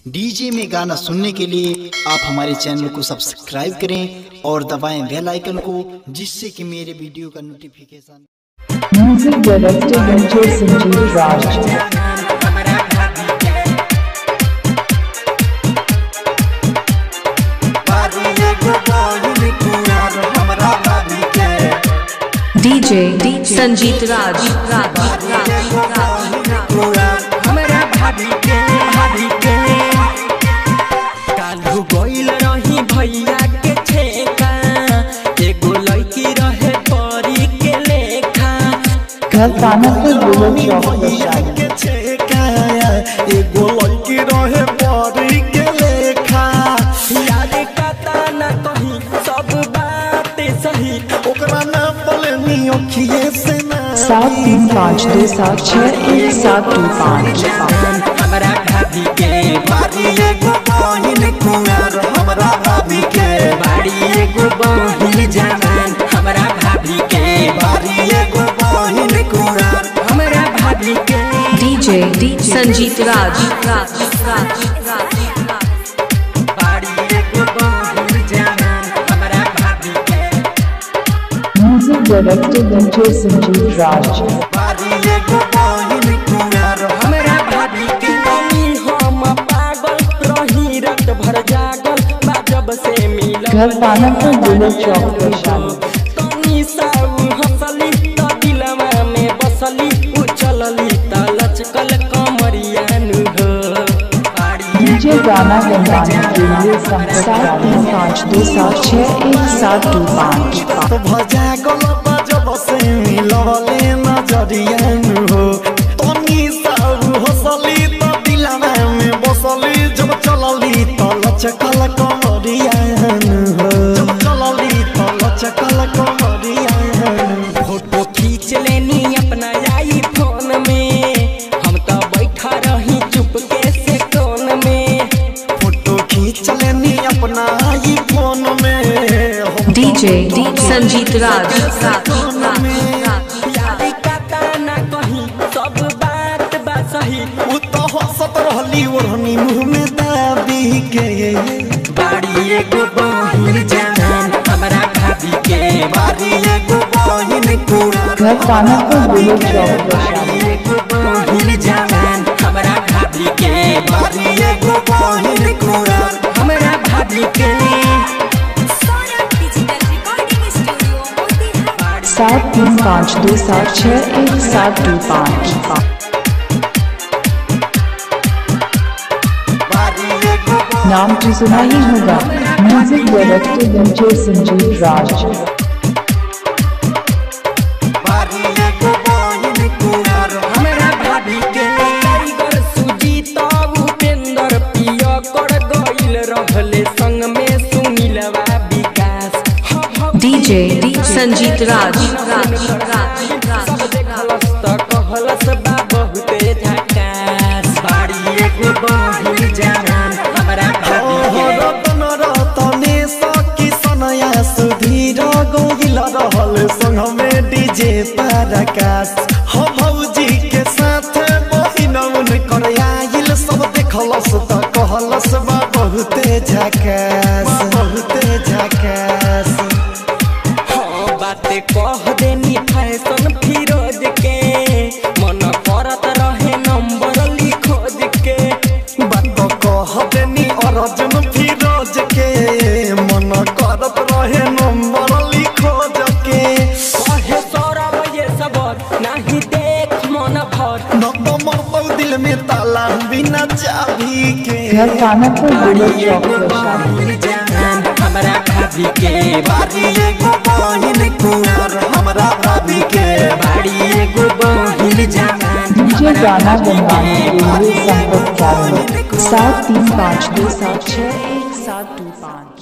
DJ में गाना सुनने के लिए आप हमारे चैनल को सब्सक्राइब करें और दबाएं बेल आइकन को, जिससे कि मेरे वीडियो का नोटिफिकेशन। म्यूजिक डायरेक्टर संजीव राज। डीजे संजीत राज। हमारा भाभी के कालू गइल रही भैया के ठेका, एगो लड़की रहे परी के लेखा। घर पानापुर बुलेट चौक के ठेका, एगो लड़की रहे परी के लेखा। याद कता न कहीं सब बात सही, ओकरा ना बोलनी अखिए से ना। 7352761725। हमारा भाभी के बारी एगो बहिन कुंवर, हमारा भाभी के बारी एगो बहिन जवान। हमारा भाभी के बारी एगो बहिन कुंवर, हमारा भाभी के। डीजे संजीत राज। बारी एगो बहिन जवान, हमारा भाभी के। म्यूजिक डायरेक्टर संजीव राज। बारी एगो बहिन कुंवर, हमारा भाभी के। हम पागल रही रात भर जागल, जब से मिल घर पानापुर बुलेट चौक तनी साउ हंसली त दिलवा में बसली, उछलली त लचकल कमरियानु हो। डीजे गाना गंगानी के लिए संपर्क 7352761725। तो भजा गल जब से मिलले नजरियानु हो। तनी साउ हंसली त दिलवा में बसली, जब चलली त लचकल कमरियानु हो। जब चलली त लचकल कमरियानु। फोटो खींच लेनी अपना आई फोन में, हम तो बैठा रही चुपके से कोन में। फोटो खींच लेनी अपना आई फोन में, डीजे संजीत राज। सब बात बा सही, उ तो हंसत रहली ओढ़नी मुंह में दाबी के। बारी एगो बहिन जवान, हमारा भाभी के बारी एगो बहिन कुंवर। घर पानापुर बुलेट चौक बारी एगो बहिन जवान, हमारा भाभी के बारी एगो बहिन कुंवर, हमारा भाभी के। 7352761725। नाम तो सुना ही होगा। म्यूजिक डायरेक्टर संजीव राज। हमारा भाभी के टाइगर सुजीत उपेंद्र पिया कर गइल रहले संग में सुनीलवा विकास। डीजे संजीत राज। सब देखलस त कहलस बा बहुते झकास। बारी एगो बहिन जवान, हमारा भाभी के। रतन रतने सखी सनया सुधीर गोगिल रहल संग में डीजे प्रकाश। हम भौजी के साथ बहिन उनकर आइल, सब देखलस त कहलस बा बहुते झकास, बहुते झकास। हाँ बाते कह देनी फैशन फिरोज के, मन करत रहे नंबर लिखोज के। बात कह देनी अर्जुन फिरोज के, मन करत रहे नंबर लिखोज के। कहे सौरभ ये सब नहीं देख मन भर, न तो मरतौ दिल में ताला बिना चाबी के। घर पानापुर बुलेट चौक हमारा भाभी के बारी एगो बहिन कुंवर, हमारा भाभी के बारी एगो बहिन जवान। डीजे गाना गंगानी के लिए संपर्क 7352761725।